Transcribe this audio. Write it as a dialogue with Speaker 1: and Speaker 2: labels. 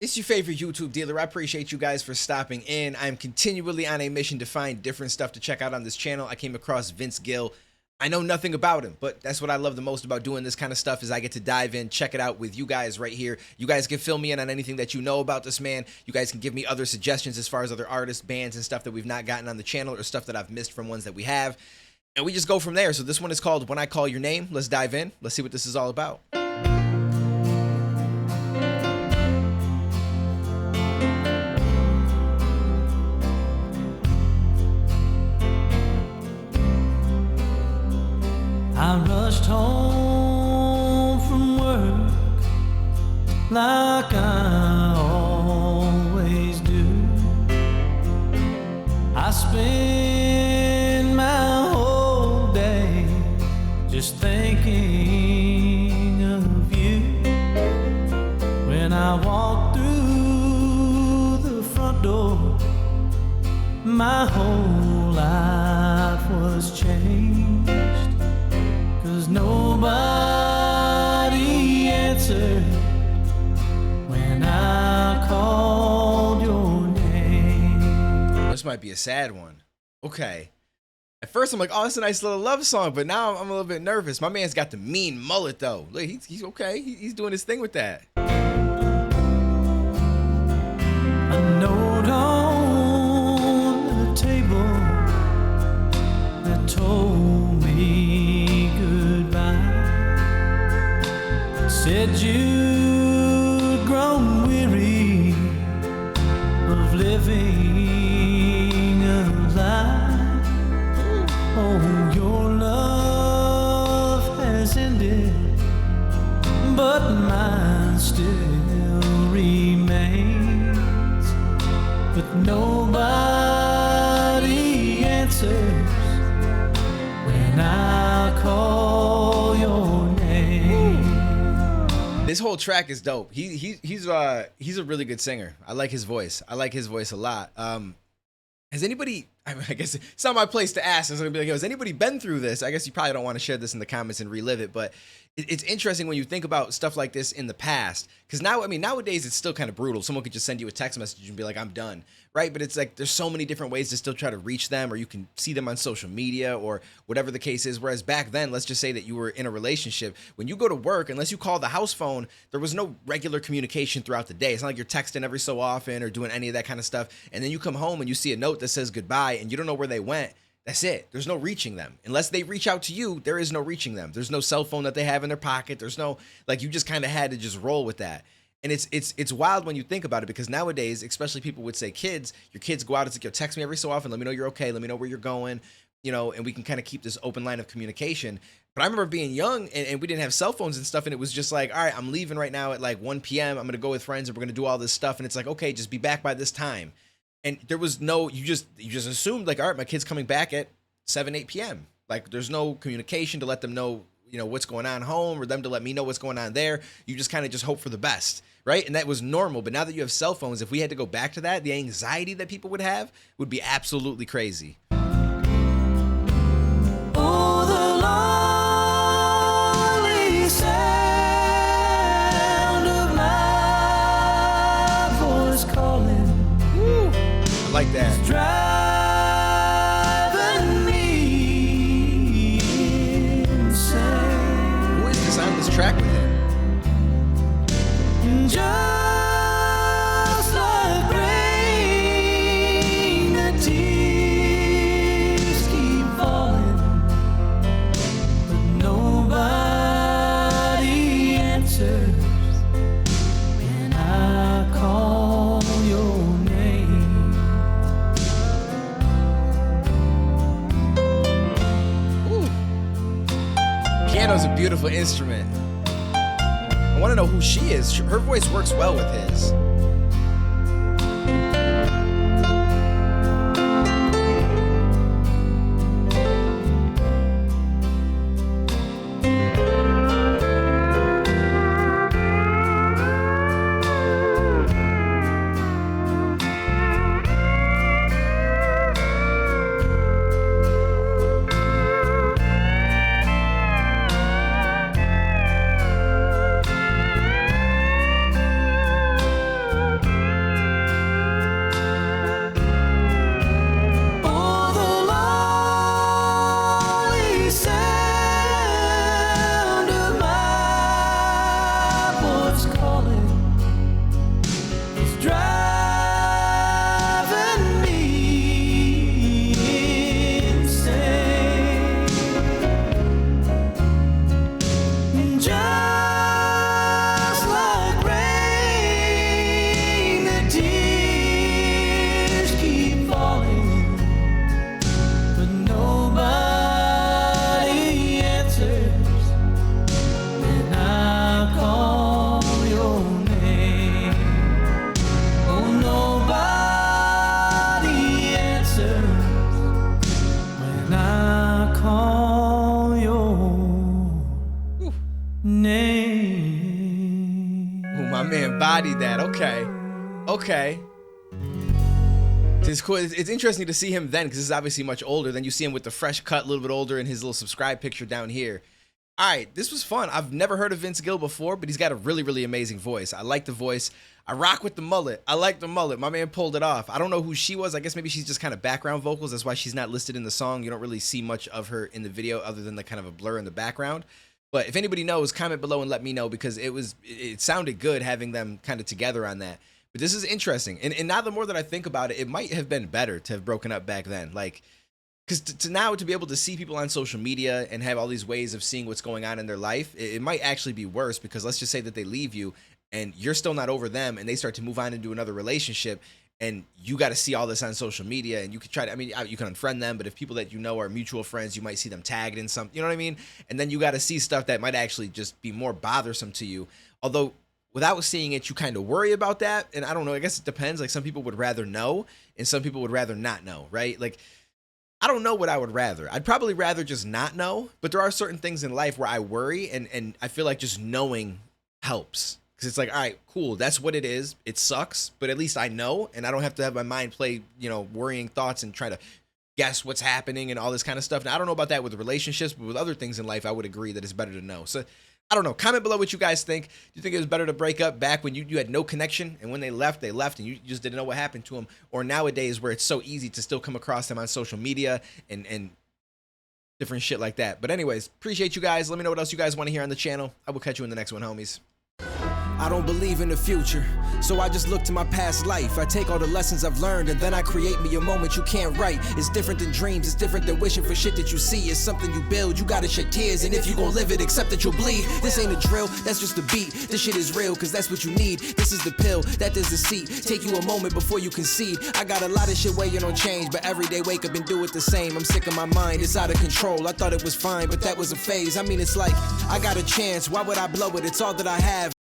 Speaker 1: It's your favorite YouTube dealer. I appreciate you guys for stopping in. I'm continually on a mission to find different stuff to check out on this channel. I came across Vince Gill. I know nothing about him, but that's what I love the most about doing this kind of stuff is I get to dive in, check it out with you guys right here. You guys can fill me in on anything that you know about this man. You guys can give me other suggestions as far as other artists, bands, and stuff that we've not gotten on the channel or stuff that I've missed from ones that we have. And we just go from there. So this one is called When I Call Your Name. Let's dive in. Let's see what this is all about.
Speaker 2: I rushed home from work like I always do. I spend my whole day just thinking of you. When I walk through the front door, my whole life was changed. Nobody answered when I called your name.
Speaker 1: This might be a sad one. Okay. At first I'm like, oh, it's a nice little love song, but now I'm a little bit nervous. My man's got the mean mullet though. Look, he's okay. He's doing his thing with that.
Speaker 2: A note on the table that told me goodbye. Said you'd grown weary of living a lie. Oh, your love has ended, but mine still remains. But nobody answers when I call your name.
Speaker 1: This whole track is dope. He's a really good singer. I like his voice. I like his voice a lot. Has anybody, I guess it's not my place to ask. It's gonna be like, yo, has anybody been through this? I guess you probably don't want to share this in the comments and relive it, but it's interesting when you think about stuff like this in the past. Because now, I mean, nowadays it's still kind of brutal. Someone could just send you a text message and be like, I'm done, right? But it's like, there's so many different ways to still try to reach them, or you can see them on social media or whatever the case is. Whereas back then, let's just say that you were in a relationship. When you go to work, unless you call the house phone, there was no regular communication throughout the day. It's not like you're texting every so often or doing any of that kind of stuff. And then you come home and you see a note that says goodbye and you don't know where they went. That's it. There's no reaching them. Unless they reach out to you, there is no reaching them. There's no cell phone that they have in their pocket. There's no, like, you just kind of had to just roll with that. And it's wild when you think about it, because nowadays, especially people would say kids, your kids go out and say, yo, text me every so often. Let me know you're okay. Let me know where you're going, you know, and we can kind of keep this open line of communication. But I remember being young and we didn't have cell phones and stuff. And it was just like, all right, I'm leaving right now at like 1 p.m. I'm going to go with friends and we're going to do all this stuff. And it's like, okay, just be back by this time. And there was no, you just assumed like, all right, my kid's coming back at 7, 8 p.m. Like there's no communication to let them know, you know, what's going on home, or them to let me know what's going on there. You just kind of just hope for the best, right? And that was normal. But now that you have cell phones, if we had to go back to that, the anxiety that people would have would be absolutely crazy.
Speaker 2: Oh, the lonely sound of my voice calling.
Speaker 1: Woo. I like that. Track with him.
Speaker 2: Just like rain, the tears keep falling, but nobody answers when I call your name.
Speaker 1: Ooh. Piano's a beautiful instrument. I want to know who she is. Her voice works well with his. embodied that. Okay. Okay. It's cool. It's interesting to see him then, because this is obviously much older. Then you see him with the fresh cut, a little bit older, and his little subscribe picture down here. All right, this was fun. I've never heard of Vince Gill before, but he's got a really, really amazing voice. I like the voice. I rock with the mullet. I like the mullet. My man pulled it off. I don't know who she was. I guess maybe she's just kind of background vocals. That's why she's not listed in the song. You don't really see much of her in the video other than the kind of a blur in the background. But if anybody knows, comment below and let me know, because it sounded good having them kind of together on that. But this is interesting. And now the more that I think about it, it might have been better to have broken up back then. Like, because to now to be able to see people on social media and have all these ways of seeing what's going on in their life, it might actually be worse, because let's just say that they leave you and you're still not over them and they start to move on into another relationship, and you got to see all this on social media, and you could try to, I mean, you can unfriend them, but if people that you know are mutual friends, you might see them tagged in something, you know what I mean? And then you got to see stuff that might actually just be more bothersome to you. Although without seeing it, you kind of worry about that. And I don't know, I guess it depends. Like, some people would rather know and some people would rather not know, right? Like, I don't know what I would rather. I'd probably rather just not know, but there are certain things in life where I worry, and I feel like just knowing helps. Because it's like, all right, cool, that's what it is. It sucks, but at least I know, and I don't have to have my mind play, you know, worrying thoughts and try to guess what's happening and all this kind of stuff. Now, I don't know about that with relationships, but with other things in life, I would agree that it's better to know. So, I don't know. Comment below what you guys think. Do you think it was better to break up back when you had no connection, and when they left, and you just didn't know what happened to them? Or nowadays where it's so easy to still come across them on social media and different shit like that? But anyways, appreciate you guys. Let me know what else you guys want to hear on the channel. I will catch you in the next one, homies.
Speaker 3: I don't believe in the future, so I just look to my past life. I take all the lessons I've learned and then I create me a moment you can't write. It's different than dreams, it's different than wishing for shit that you see. It's something you build, you gotta shed tears, and if you gon' live it, accept that you'll bleed. This ain't a drill, that's just a beat. This shit is real, cause that's what you need. This is the pill, that is the seat. Take you a moment before you concede. I got a lot of shit waiting on change, but every day wake up and do it the same. I'm sick of my mind, it's out of control. I thought it was fine, but that was a phase. I mean, it's like, I got a chance, why would I blow it? It's all that I have.